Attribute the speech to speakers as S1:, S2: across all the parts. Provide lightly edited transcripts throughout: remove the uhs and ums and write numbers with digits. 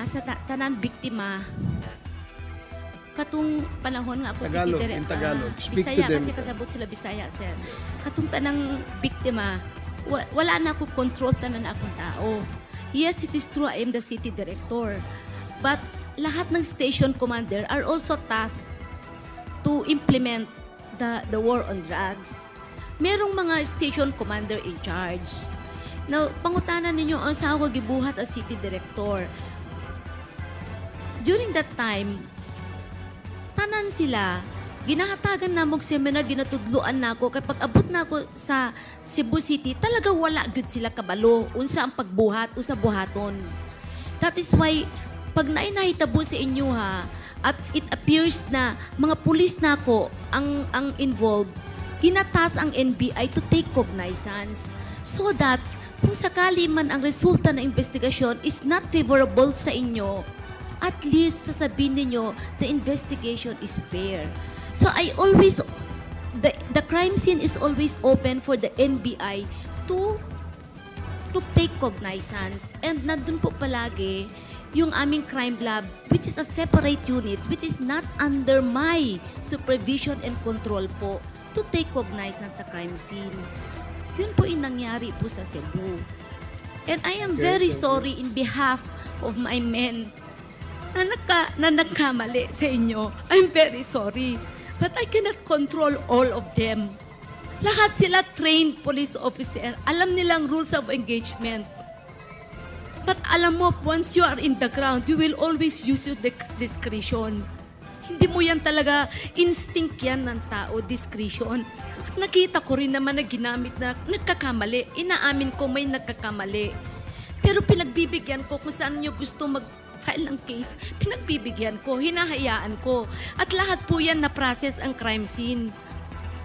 S1: sa tanan biktima, katong panahon nga ako
S2: Tagalog,
S1: City
S2: in Tagalog. Speak
S1: Bisaya
S2: to them.
S1: kasi kasabot sila Bisaya, sir. Katong tanang biktima, wala na ako control tanan na akong tao. Yes, it is true, I am the city director. But lahat ng station commander are also tasked to implement the war on drugs. Merong mga station commander in charge. Now, pangutanan ninyo ang sa ako gibuhat as city director. During that time, tanan sila, ginahatagan na mong seminar, ginatudluan na ako. Kapag abot na ako sa Cebu City, talaga wala good sila kabalo. Unsa ang pagbuhat, unsa buhaton. That is why, pag nainahitabo sa inyo ha, at it appears na mga pulis na ako ang involved, ginatas ang NBI to take cognizance so that kung sakali man ang resulta ng investigasyon is not favorable sa inyo, at least sasabihin ninyo the investigation is fair. So I always, the crime scene is always open for the NBI to take cognizance. And nandun po palagi yung aming crime lab, which is a separate unit, which is not under my supervision and control po, to take cognizance sa crime scene. Yun po yung nangyari po sa Cebu. And I am very sorry in behalf of my men na nagkamali sa inyo. I'm very sorry. But I cannot control all of them. Lahat sila trained police officer. Alam nilang rules of engagement. But alam mo, once you are in the ground, you will always use your discretion. Hindi mo yan talaga, instinct yan ng tao, discretion. At nakita ko rin naman na ginamit na nagkakamali. Inaamin ko may nagkakamali. Pero pinagbibigyan ko kung saan nyo gusto mag-file ng case, pinagbibigyan ko, hinahayaan ko. At lahat po yan na-process ang crime scene.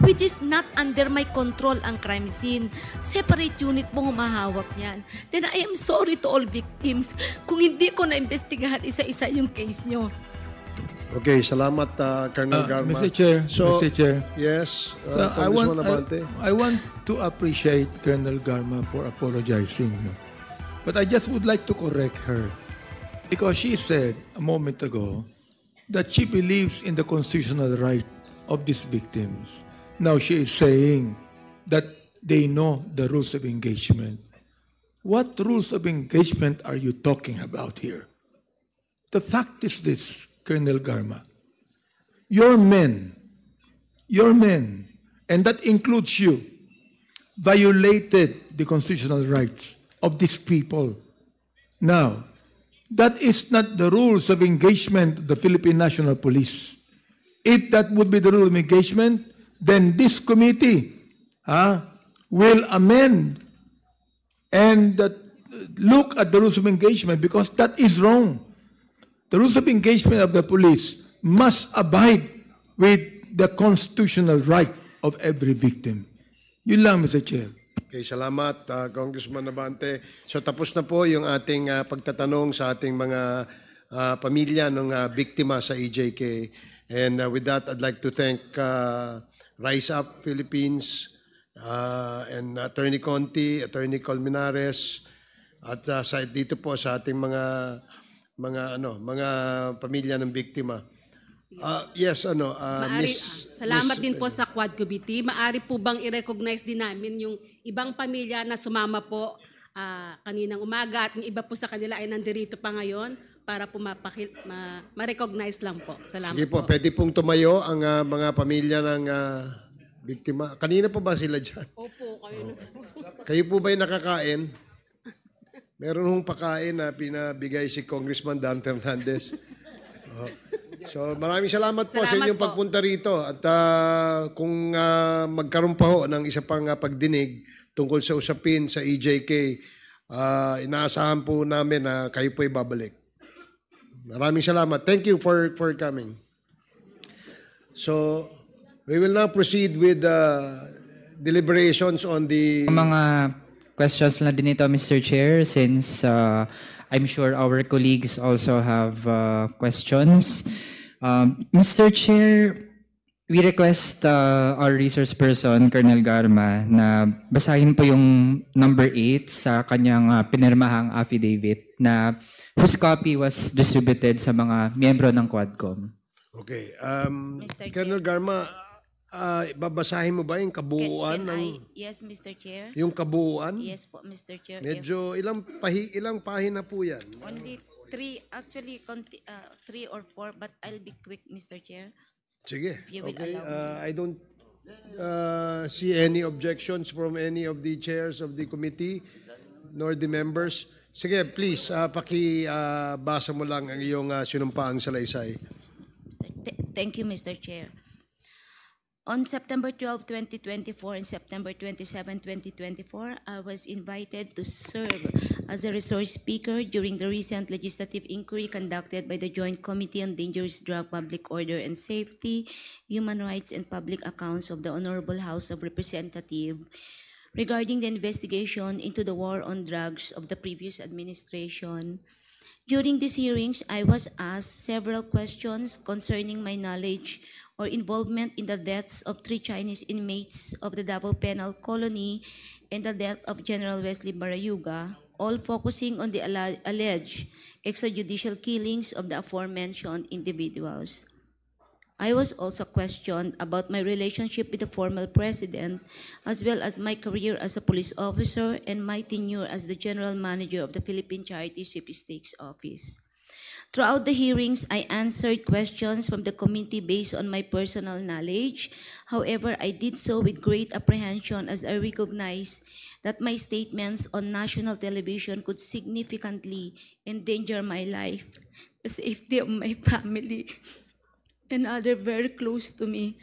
S1: Which is not under my control ang crime scene. Separate unit mo humahawak niyan. Then I am sorry to all victims kung hindi ko na-investigahan isa-isa yung case nyo.
S2: Okay, salamat Colonel Garma.
S3: Mr. Chair,
S2: So,
S3: Mr. Chair.
S2: yes,
S3: Congressman
S2: Abante.
S3: I want to appreciate Colonel Garma for apologizing. But I just would like to correct her. Because she said a moment ago that she believes in the constitutional right of these victims. Now she is saying that they know the rules of engagement. What rules of engagement are you talking about here? The fact is this, Colonel Garma. Your men, and that includes you, violated the constitutional rights of these people. Now, that is not the rules of engagement of the Philippine National Police. If that would be the rule of engagement, then this committee will amend and look at the rules of engagement because that is wrong. The rules of engagement of the police must abide with the constitutional right of every victim. Yun lang, Mr. Chair.
S2: Okay, salamat Congressman Abante. So tapos na po yung ating pagtatanong sa ating mga pamilya ng biktima sa EJK. And with that, I'd like to thank Rise Up Philippines and Attorney Conti, Attorney Colmenares at dito po sa ating mga pamilya ng biktima. Yes,
S4: salamat din po sa Quad Committee. Maari po bang i-recognize din namin yung ibang pamilya na sumama po kaninang umaga at yung iba po sa kanila ay nandirito pa ngayon para po ma-recognize lang po. Salamat.
S2: Sige po, pwede pong tumayo ang mga pamilya ng biktima. Kanina po ba sila dyan?
S4: Opo, kayo na.
S2: Kayo po ba'y nakakain? Meron hong pakain na pinabigay si Congressman Dan Fernandez. So maraming salamat po sa inyong pagpunta rito. At kung magkaroon pa ho ng isa pang pagdinig tungkol sa usapin sa EJK, inaasahan po namin na kayo po'y babalik. Maraming salamat. Thank you for coming. So, we will now proceed with deliberations on the...
S5: Mga questions lang din ito, Mr. Chair, since I'm sure our colleagues also have questions. Mr. Chair, We request our resource person, Colonel Garma, na basahin po yung number 8 sa kanyang pinirmahang affidavit na whose copy was distributed sa mga miyembro ng Quadcom.
S2: Okay.
S1: Mr.
S2: Colonel Garma, babasahin mo ba yung kabuuan
S1: Yes, Mr. Chair.
S2: yung kabuuan?
S1: Yes po, Mr. Chair.
S2: Medyo ilang pahina po yan?
S1: Only 3, actually 3 or 4, but I'll be quick, Mr. Chair.
S2: Sige.
S1: If you will
S2: Okay.
S1: allow me.
S2: I don't see any objections from any of the chairs of the committee nor the members. Sige, please, pakibasa mo lang ang iyong sinumpaan sa laysay.
S1: Thank you, Mr. Chair. On September 12, 2024 and September 27, 2024, I was invited to serve as a resource speaker during the recent legislative inquiry conducted by the Joint Committee on Dangerous Drug, Public Order and Safety, Human Rights and Public Accounts of the Honorable House of Representatives regarding the investigation into the war on drugs of the previous administration. During these hearings, I was asked several questions concerning my knowledge or involvement in the deaths of 3 Chinese inmates of the Davao Penal Colony and the death of General Wesley Barayuga, all focusing on the alleged extrajudicial killings of the aforementioned individuals. I was also questioned about my relationship with the former president, as well as my career as a police officer and my tenure as the general manager of the Philippine Charity Sweepstakes Office. Throughout the hearings, I answered questions from the committee based on my personal knowledge. However, I did so with great apprehension as I recognized that my statements on national television could significantly endanger my life, the safety of my family, and others very close to me.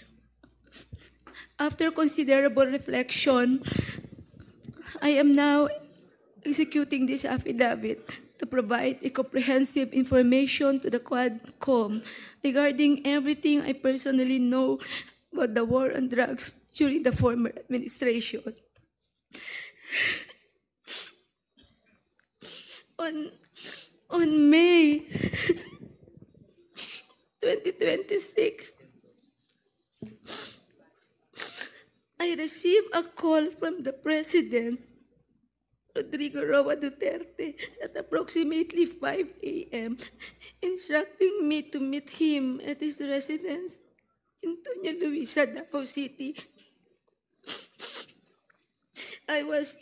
S1: After considerable reflection, I am now executing this affidavit to provide a comprehensive information to the Quadcom regarding everything I personally know about the war on drugs during the former administration. On May 2026, I received a call from the President, Rodrigo Roa Duterte, at approximately 5 a.m., instructing me to meet him at his residence in Doña Luisa, Davao City. I was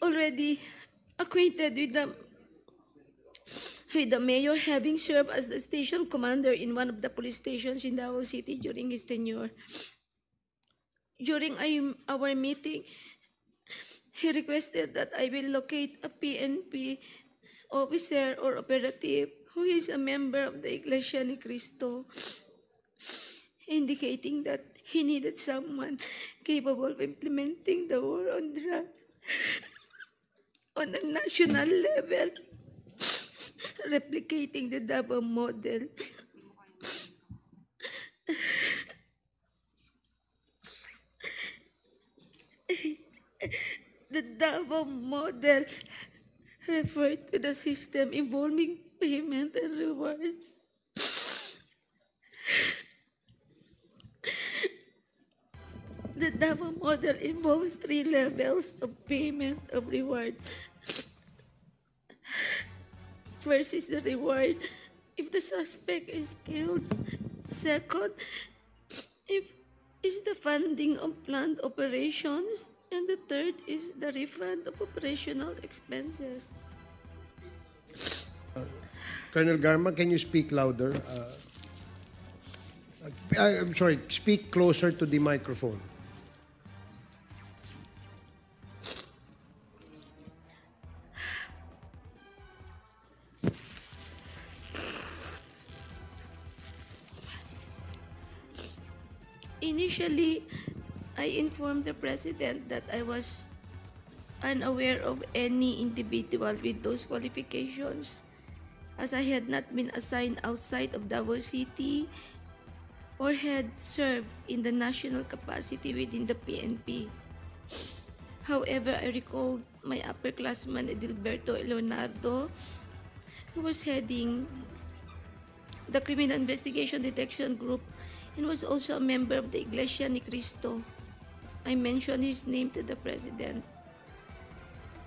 S1: already acquainted with the mayor, having served as the station commander in one of the police stations in Davao City during his tenure. During our meeting, he requested that I will locate a PNP officer or operative who is a member of the Iglesia ni Cristo, indicating that he needed someone capable of implementing the war on drugs on a national level, replicating the Davao model. The Davao model referred to the system involving payment and reward. The Davao model involves 3 levels of payment of rewards. First is the reward if the suspect is killed. Second, is the funding of planned operations. And the third is the refund of operational expenses.
S2: Colonel Garma, can you speak louder? I'm sorry, speak closer to the microphone.
S1: Initially, I informed the President that I was unaware of any individual with those qualifications, as I had not been assigned outside of Davao City or had served in the national capacity within the PNP. However, I recalled my upperclassman Edilberto Leonardo, who was heading the Criminal Investigation Detection Group and was also a member of the Iglesia ni Cristo. I mentioned his name to the President.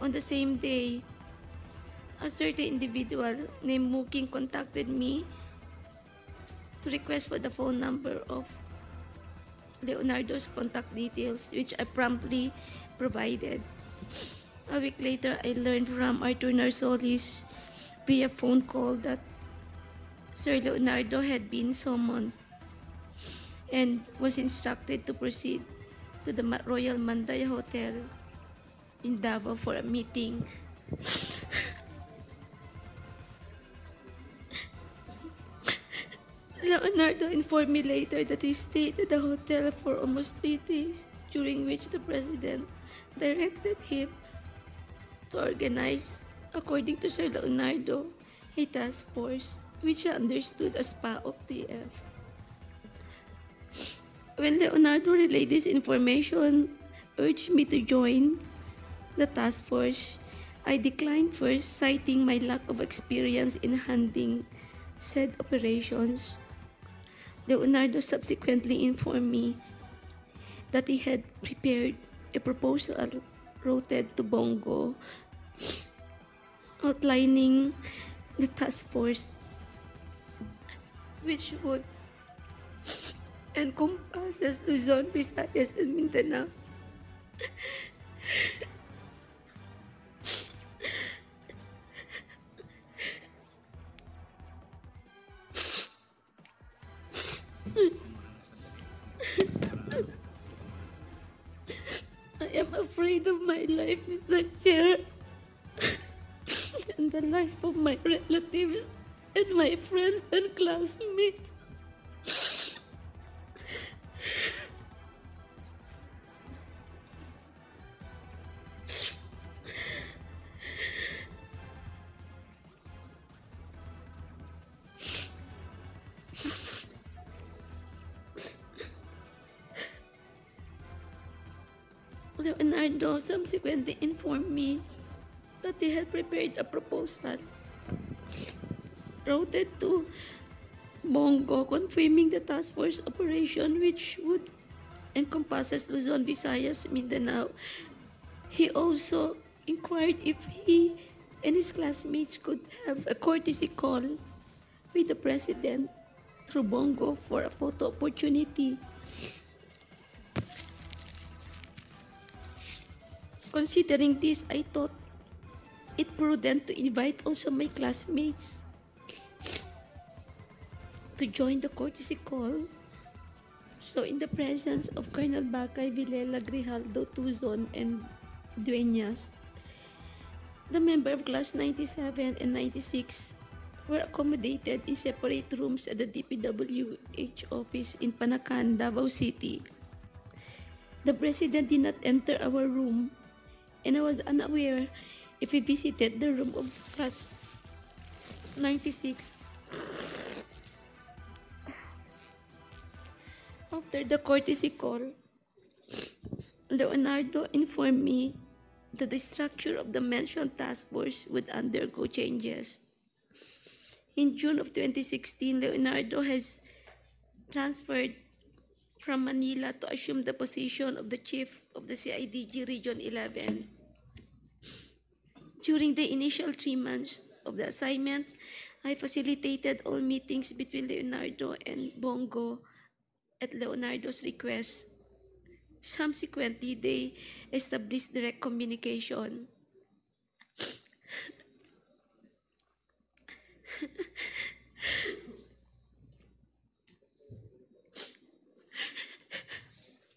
S1: On the same day, a certain individual named Muking contacted me to request for the phone number of Leonardo's contact details, which I promptly provided. A week later, I learned from Arthur Narsolis via phone call that Sir Leonardo had been summoned and was instructed to proceed to the Royal Mandaya Hotel in Davao for a meeting. Leonardo informed me later that he stayed at the hotel for almost 3 days, during which the President directed him to organize, according to Sir Leonardo, a task force which he understood as PAOK-TF. When Leonardo relayed this information, urged me to join the task force, I declined first, citing my lack of experience in handling said operations. Leonardo subsequently informed me that he had prepared a proposal routed to Bongo outlining the task force, which would encompasses Luzon, Visayas, and Mindanao. I am afraid of my life, Mr. Chair, and the life of my relatives and my friends and classmates. Leonardo subsequently informed me that he had prepared a proposal routed to Bongo confirming the task force operation, which would encompasses Luzon, Visayas, Mindanao. He also inquired if he and his classmates could have a courtesy call with the President through Bongo for a photo opportunity. Considering this, I thought it prudent to invite also my classmates to join the courtesy call. So in the presence of Colonel Bacay, Villela, Grijaldo, Tuzon, and Dueñas, the member of class 97 and 96 were accommodated in separate rooms at the DPWH office in Panacan, Davao City. The President did not enter our room, and I was unaware if he visited the room of class 96. After the courtesy call, Leonardo informed me that the structure of the mentioned task force would undergo changes. In June of 2016, Leonardo has transferred from Manila to assume the position of the chief of the CIDG Region 11. During the initial 3 months of the assignment, I facilitated all meetings between Leonardo and Bongo at Leonardo's request. Subsequently, they established direct communication.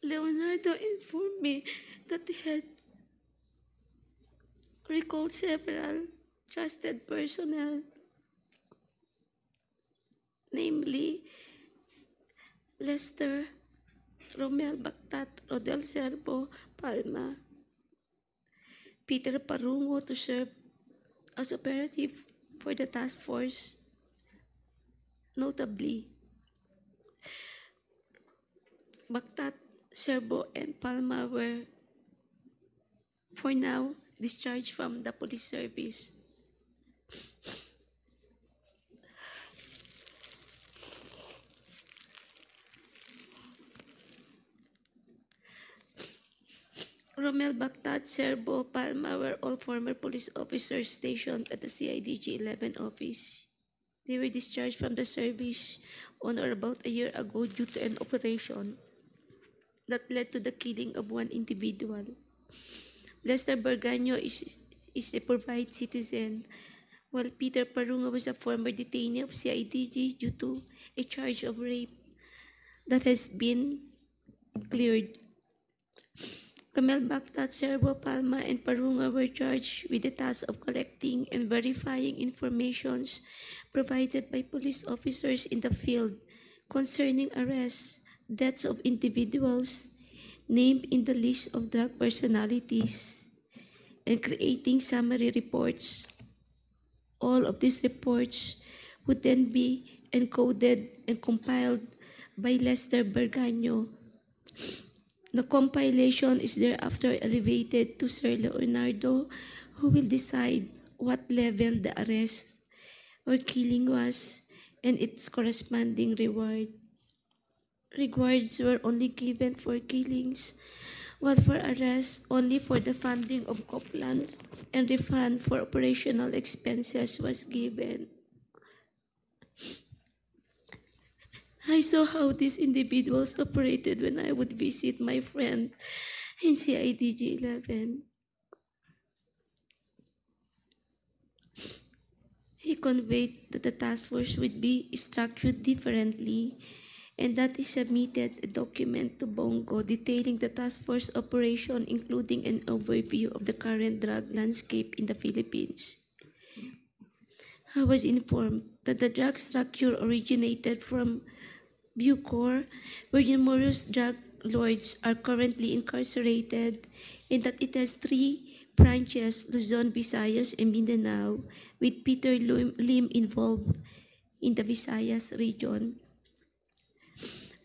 S1: Leonardo informed me that he had recalled several trusted personnel, namely Lester, Romel Bactat, Rodel Serbo, Palma, Peter Parungo to serve as operative for the task force. Notably, Bactat, Serbo, and Palma were, for now, discharged from the police service. Romel Bactat, Serbo, Palma were all former police officers stationed at the CIDG 11 office. They were discharged from the service on or about a year ago due to an operation that led to the killing of one individual. Lester Berganyo is a provide citizen, while Peter Parunga was a former detainee of CIDG due to a charge of rape that has been cleared. Romel Bactat, Serbo, Palma, and Parunga were charged with the task of collecting and verifying informations provided by police officers in the field concerning arrests, deaths of individuals named in the list of drug personalities, and creating summary reports. All of these reports would then be encoded and compiled by Lester Berganyo. The compilation is thereafter elevated to Sir Leonardo, who will decide what level the arrest or killing was and its corresponding reward. Rewards were only given for killings, while for arrests only for the funding of Copland and refund for operational expenses was given. I saw how these individuals operated when I would visit my friend in CIDG 11. He conveyed that the task force would be structured differently and that he submitted a document to Bongo detailing the task force operation, including an overview of the current drug landscape in the Philippines. I was informed that the drug structure originated from Bucor, where numerous drug lords are currently incarcerated, and that it has 3 branches, Luzon, Visayas, and Mindanao, with Peter Lim involved in the Visayas region.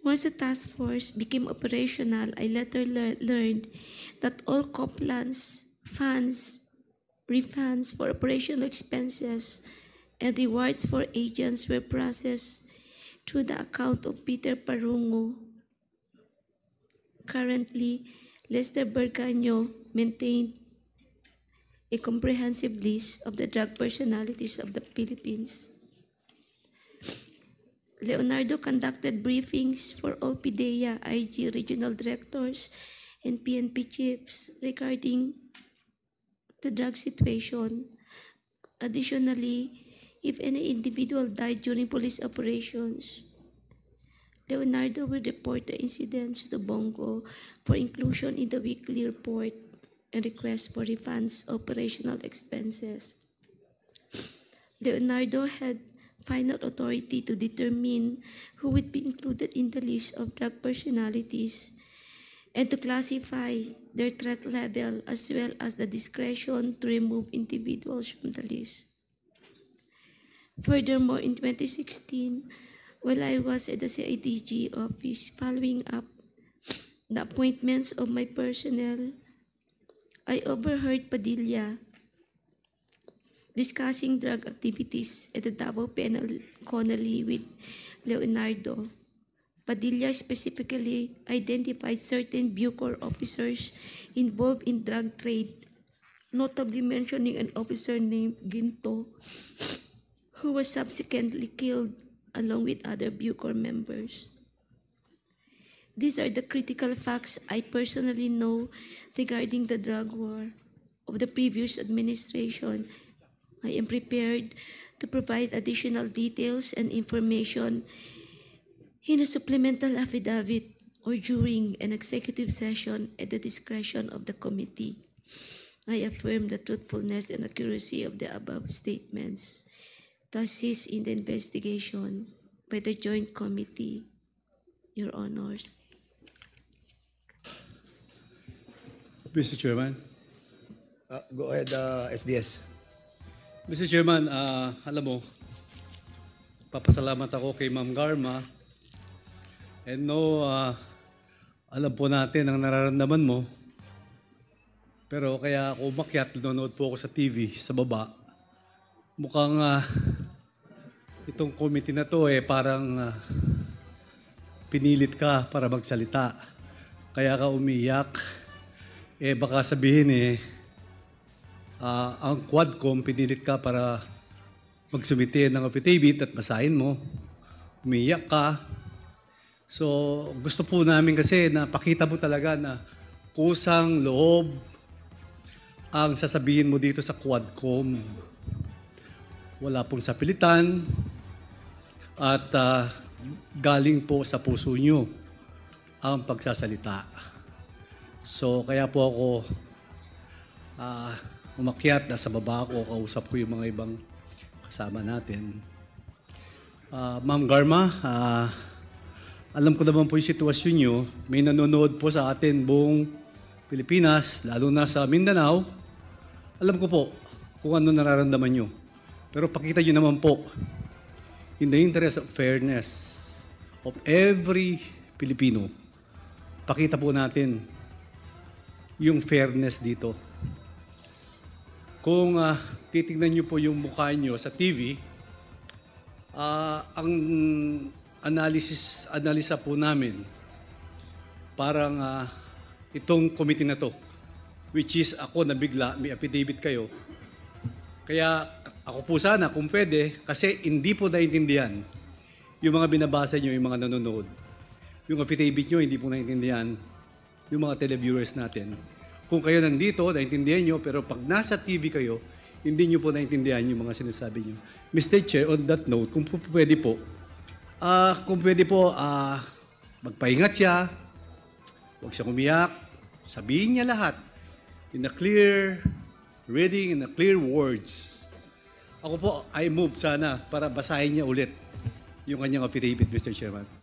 S1: Once the task force became operational, I later learned that all Copland's funds, refunds for operational expenses, and rewards for agents were processed through the account of Peter Parungo. Currently, Lester Berganyo maintained a comprehensive list of the drug personalities of the Philippines. Leonardo conducted briefings for all PIDEA, IG regional directors, and PNP chiefs regarding the drug situation. Additionally, if any individual died during police operations, Leonardo will report the incidents to Bongo for inclusion in the weekly report and request for refunds of operational expenses. Leonardo had final authority to determine who would be included in the list of drug personalities and to classify their threat level, as well as the discretion to remove individuals from the list. Furthermore, in 2016, while I was at the CIDG office following up the appointments of my personnel, I overheard Padilla discussing drug activities at the Davao Penal Colony with Leonardo. Padilla specifically identified certain Bucor officers involved in drug trade, notably mentioning an officer named Ginto, who was subsequently killed along with other Bucor members. These are the critical facts I personally know regarding the drug war of the previous administration. I am prepared to provide additional details and information in a supplemental affidavit or during an executive session at the discretion of the committee. I affirm the truthfulness and accuracy of the above statements to assist in the investigation by the Joint Committee, Your Honors.
S6: Mr. Chairman.
S7: Go ahead, SDS.
S6: Mr. Chairman, alam mo, papasalamat ako kay Ma'am Garma. And no, alam po natin ang nararamdaman mo. Pero kaya ako umakyat, nanonood po ako sa TV, sa baba. Mukhang itong committee na to parang pinilit ka para magsalita. Kaya ka umiyak. baka sabihin ang Quadcom pinilit ka para magsumite ng affidavit at basahin mo. Umiyak ka. So, gusto po namin kasi na pakita mo talaga na kusang loob ang sasabihin mo dito sa Quadcom. Wala pong sapilitan at galing po sa puso nyo ang pagsasalita. So, kaya po ako umakyat na sa baba ko, kausap ko yung mga ibang kasama natin. Ma'am Garma, alam ko naman po yung sitwasyon nyo. May nanonood po sa atin buong Pilipinas, lalo na sa Mindanao. Alam ko po kung ano nararamdaman nyo. Pero pakita nyo naman po, in the interest of fairness of every Filipino, pakita po natin yung fairness dito. Kung titignan nyo po yung mukha nyo sa TV, ang analisa po namin, parang itong committee na to, which is ako na bigla, may affidavit kayo. Kaya ako po sana, kung pwede, kasi hindi po naintindihan yung mga binabasa nyo, yung mga nanonood. Yung affidavit nyo, hindi po naintindihan yung mga televiewers natin. Kung kayo nandito, naintindihan nyo, pero pag nasa TV kayo, hindi nyo po naintindihan yung mga sinasabi nyo. Mr. Chair, on that note, kung pwede po, magpahingat siya, huwag siya umiyak, sabihin niya lahat in a clear reading, in a clear words. Ako po, I move sana para basahin niya ulit yung kanyang affidavit, Mr. Chairman.